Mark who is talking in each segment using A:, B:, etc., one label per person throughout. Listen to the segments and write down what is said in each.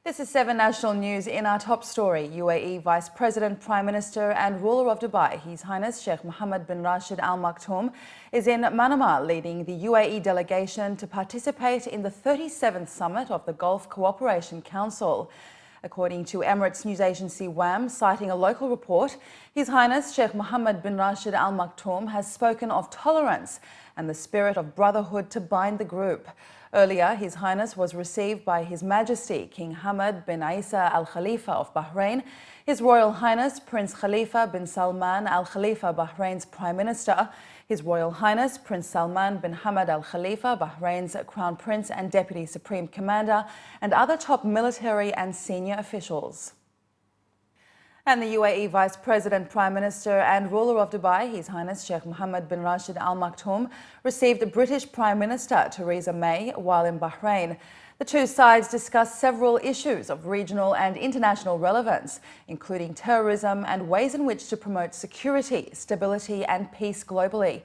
A: This is 7 National News. In our top story, UAE Vice President, Prime Minister and ruler of Dubai, His Highness Sheikh Mohammed bin Rashid Al Maktoum, is in Manama leading the UAE delegation to participate in the 37th summit of the Gulf Cooperation Council. According to Emirates news agency WAM, citing a local report, His Highness Sheikh Mohammed bin Rashid Al Maktoum has spoken of tolerance and the spirit of brotherhood to bind the group. Earlier, His Highness was received by His Majesty King Hamad bin Isa Al Khalifa of Bahrain, His Royal Highness Prince Khalifa bin Salman Al Khalifa, Bahrain's Prime Minister, His Royal Highness Prince Salman bin Hamad Al Khalifa, Bahrain's Crown Prince and Deputy Supreme Commander, and other top military and senior officials. And the UAE Vice President, Prime Minister and ruler of Dubai, His Highness Sheikh Mohammed bin Rashid Al Maktoum, received British Prime Minister Theresa May while in Bahrain. The two sides discussed several issues of regional and international relevance, including terrorism and ways in which to promote security, stability and peace globally.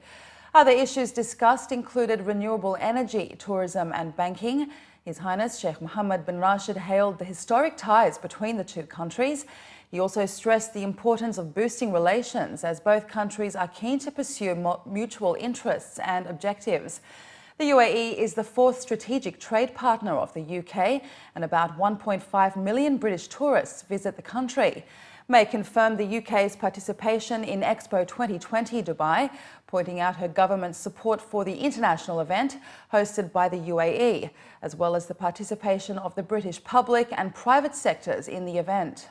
A: Other issues discussed included renewable energy, tourism and banking. His Highness Sheikh Mohammed bin Rashid hailed the historic ties between the two countries. He also stressed the importance of boosting relations as both countries are keen to pursue mutual interests and objectives. The UAE is the fourth strategic trade partner of the UK, and about 1.5 million British tourists visit the country. May confirmed the UK's participation in Expo 2020 Dubai, pointing out her government's support for the international event hosted by the UAE, as well as the participation of the British public and private sectors in the event.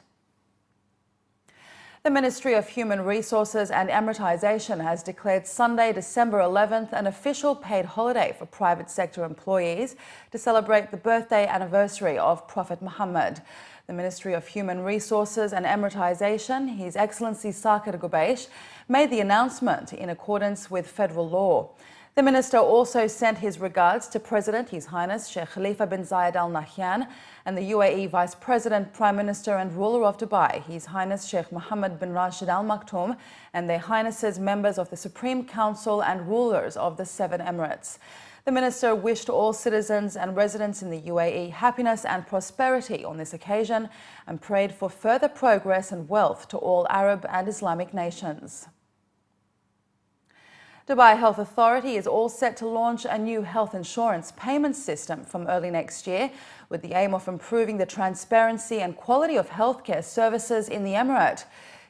A: The Ministry of Human Resources and Emiratization has declared Sunday, December 11th, an official paid holiday for private sector employees to celebrate the birthday anniversary of Prophet Muhammad. The Ministry of Human Resources and Emiratization, His Excellency Sakir Gubeish, made the announcement in accordance with federal law. The minister also sent his regards to President His Highness Sheikh Khalifa bin Zayed Al Nahyan and the UAE Vice President, Prime Minister and ruler of Dubai, His Highness Sheikh Mohammed bin Rashid Al Maktoum, and their Highnesses, members of the Supreme Council and rulers of the 7 Emirates. The minister wished all citizens and residents in the UAE happiness and prosperity on this occasion and prayed for further progress and wealth to all Arab and Islamic nations. Dubai Health Authority is all set to launch a new health insurance payment system from early next year, with the aim of improving the transparency and quality of healthcare services in the Emirate.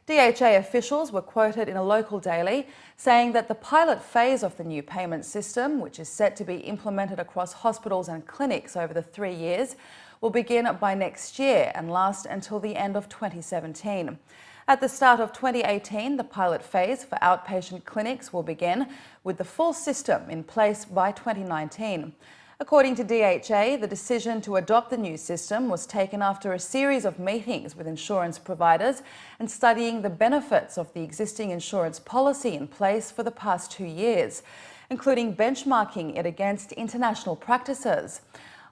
A: DHA officials were quoted in a local daily saying that the pilot phase of the new payment system, which is set to be implemented across hospitals and clinics over the 3 years, will begin by next year and last until the end of 2017. At the start of 2018, the pilot phase for outpatient clinics will begin, with the full system in place by 2019. According to DHA, the decision to adopt the new system was taken after a series of meetings with insurance providers and studying the benefits of the existing insurance policy in place for the past 2 years, including benchmarking it against international practices.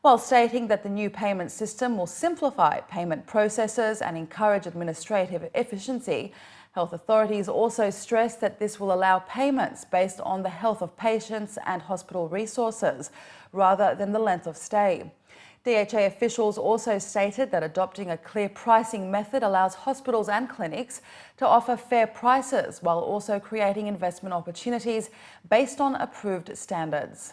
A: While stating that the new payment system will simplify payment processes and encourage administrative efficiency, health authorities also stressed that this will allow payments based on the health of patients and hospital resources, rather than the length of stay. DHA officials also stated that adopting a clear pricing method allows hospitals and clinics to offer fair prices while also creating investment opportunities based on approved standards.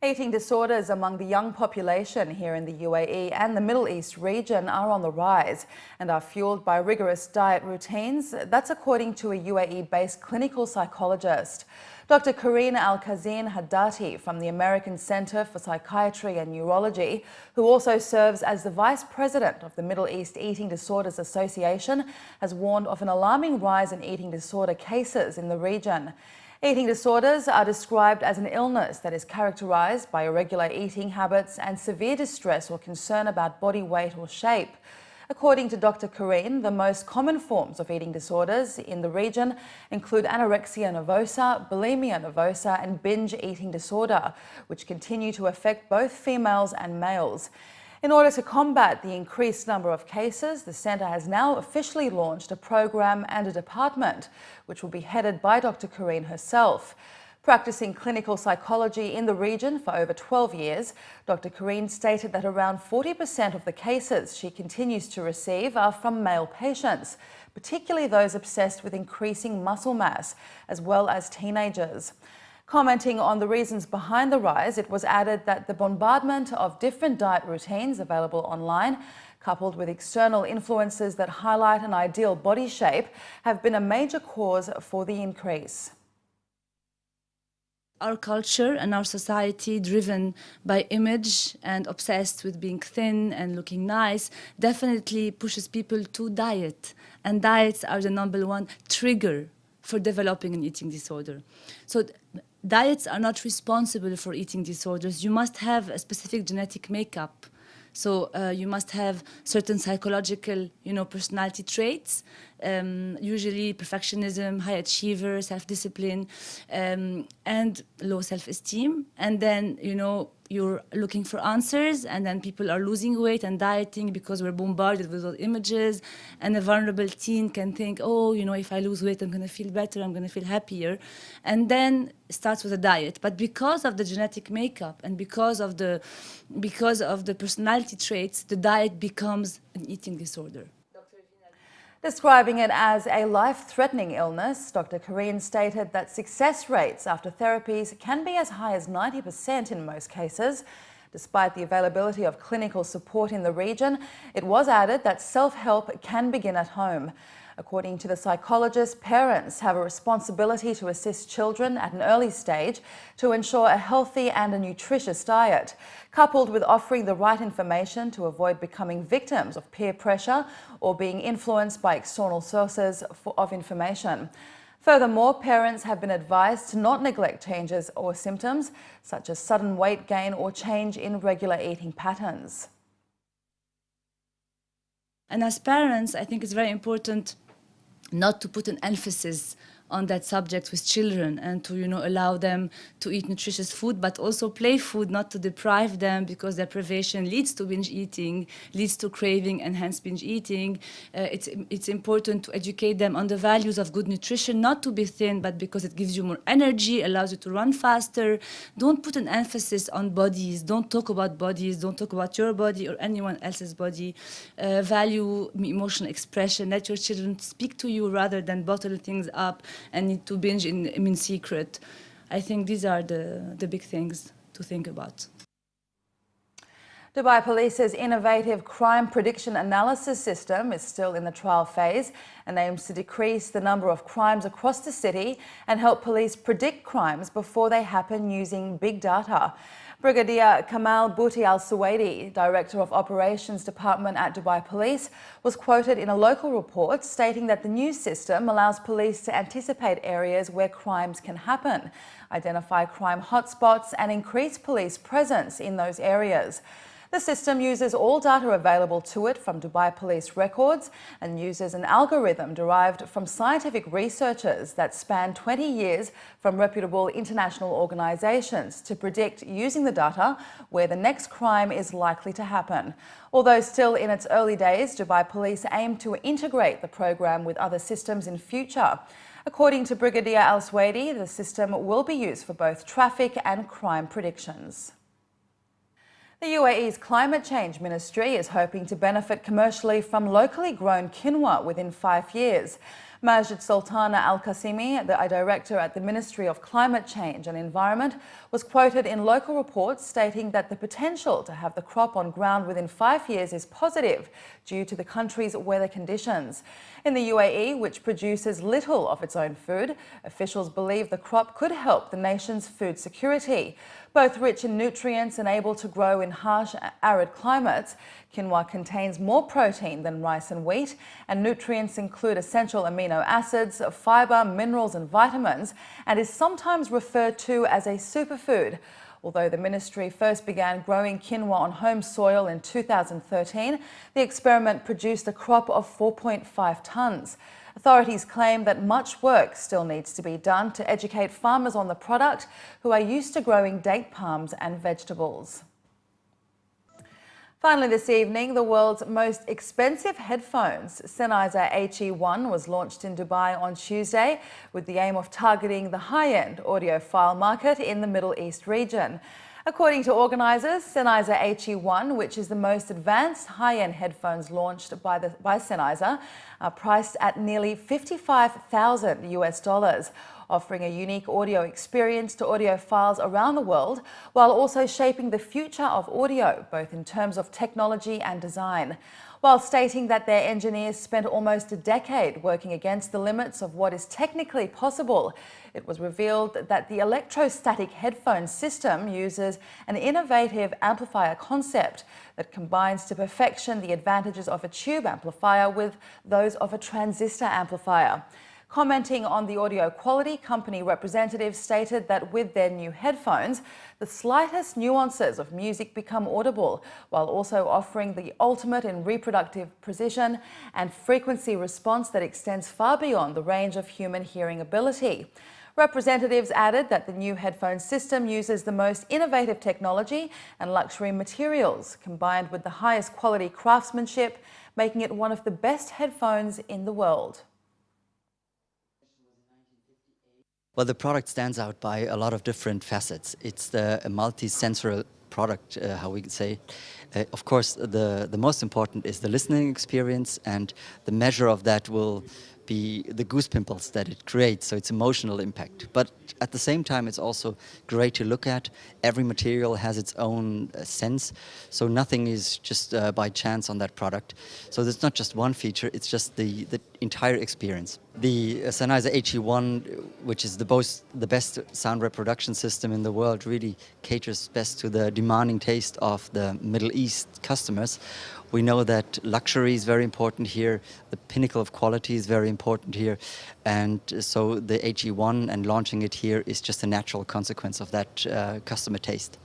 A: Eating disorders among the young population here in the UAE and the Middle East region are on the rise and are fueled by rigorous diet routines. That's according to a UAE-based clinical psychologist. Dr. Karine Al-Kazin Haddati from the American Center for Psychiatry and Neurology, who also serves as the Vice President of the Middle East Eating Disorders Association, has warned of an alarming rise in eating disorder cases in the region. Eating disorders are described as an illness that is characterized by irregular eating habits and severe distress or concern about body weight or shape. According to Dr. Karine, the most common forms of eating disorders in the region include anorexia nervosa, bulimia nervosa, and binge eating disorder, which continue to affect both females and males. In order to combat the increased number of cases, the centre has now officially launched a program and a department, which will be headed by Dr. Karine herself. Practicing clinical psychology in the region for over 12 years, Dr. Kareen stated that around 40% of the cases she continues to receive are from male patients, particularly those obsessed with increasing muscle mass, as well as teenagers. Commenting on the reasons behind the rise, it was added that the bombardment of different diet routines available online, coupled with external influences that highlight an ideal body shape, have been a major cause for the increase.
B: Our culture and our society, driven by image and obsessed with being thin and looking nice, definitely pushes people to diet. And diets are the #1 trigger for developing an eating disorder. So diets are not responsible for eating disorders. You must have a specific genetic makeup. So you must have certain psychological, personality traits, usually perfectionism, high achiever, self-discipline, and low self-esteem. And then, you're looking for answers, and then people are losing weight and dieting because we're bombarded with those images. And a vulnerable teen can think, oh, if I lose weight, I'm going to feel better, I'm going to feel happier. And then it starts with a diet. But because of the genetic makeup and because of the personality traits, the diet becomes an eating disorder.
A: Describing it as a life-threatening illness, Dr. Kareen stated that success rates after therapies can be as high as 90% in most cases. Despite the availability of clinical support in the region, it was added that self-help can begin at home. According to the psychologist, parents have a responsibility to assist children at an early stage to ensure a healthy and a nutritious diet, coupled with offering the right information to avoid becoming victims of peer pressure or being influenced by external sources of information. Furthermore, parents have been advised to not neglect changes or symptoms, such as sudden weight gain or change in regular eating patterns.
B: And as parents, I think it's very important not to put an emphasis on that subject with children and to, allow them to eat nutritious food, but also play food, not to deprive them, because deprivation leads to binge eating, leads to craving and hence binge eating. It's important to educate them on the values of good nutrition, not to be thin, but because it gives you more energy, allows you to run faster. Don't put an emphasis on bodies. Don't talk about bodies. Don't talk about your body or anyone else's body. Value emotional expression. Let your children speak to you rather than bottle things up and need to binge in secret. I think these are the big things to think about.
A: Dubai Police's innovative crime prediction analysis system is still in the trial phase and aims to decrease the number of crimes across the city and help police predict crimes before they happen using big data. Brigadier Kamal Bouti Al-Suwaidi, Director of Operations Department at Dubai Police, was quoted in a local report stating that the new system allows police to anticipate areas where crimes can happen, identify crime hotspots and increase police presence in those areas. The system uses all data available to it from Dubai Police records and uses an algorithm derived from scientific researchers that span 20 years from reputable international organisations to predict, using the data, where the next crime is likely to happen. Although still in its early days, Dubai Police aim to integrate the program with other systems in future. According to Brigadier Al-Suwaidi, the system will be used for both traffic and crime predictions. The UAE's Climate Change Ministry is hoping to benefit commercially from locally grown quinoa within 5 years. Majid Sultana Al-Qasimi, the director at the Ministry of Climate Change and Environment, was quoted in local reports stating that the potential to have the crop on ground within 5 years is positive due to the country's weather conditions. In the UAE, which produces little of its own food, officials believe the crop could help the nation's food security. Both rich in nutrients and able to grow in harsh, arid climates, quinoa contains more protein than rice and wheat, and nutrients include essential amino acids, fibre, minerals and vitamins, and is sometimes referred to as a superfood. Although the ministry first began growing quinoa on home soil in 2013, the experiment produced a crop of 4.5 tonnes. Authorities claim that much work still needs to be done to educate farmers on the product who are used to growing date palms and vegetables. Finally this evening, the world's most expensive headphones, Sennheiser HE1, was launched in Dubai on Tuesday with the aim of targeting the high-end audiophile market in the Middle East region. According to organisers, Sennheiser HE1, which is the most advanced high-end headphones launched by Sennheiser, are priced at nearly $55,000, offering a unique audio experience to audiophiles around the world, while also shaping the future of audio, both in terms of technology and design. While stating that their engineers spent almost a decade working against the limits of what is technically possible, it was revealed that the electrostatic headphone system uses an innovative amplifier concept that combines to perfection the advantages of a tube amplifier with those of a transistor amplifier. Commenting on the audio quality, company representatives stated that with their new headphones, the slightest nuances of music become audible, while also offering the ultimate in reproductive precision and frequency response that extends far beyond the range of human hearing ability. Representatives added that the new headphone system uses the most innovative technology and luxury materials, combined with the highest quality craftsmanship, making it one of the best headphones in the world.
C: Well, the product stands out by a lot of different facets. It's a multi-sensorial product, how we say. Of course, the most important is the listening experience, and the measure of that will be the goose pimples that it creates, so it's emotional impact. But at the same time, it's also great to look at. Every material has its own sense, so nothing is just by chance on that product. So there's not just one feature, it's just the entire experience. The Sennheiser HE1, which is the best sound reproduction system in the world, really caters best to the demanding taste of the Middle East customers. We know that luxury is very important here, the pinnacle of quality is very important here, and so the HE1 and launching it here is just a natural consequence of that customer taste.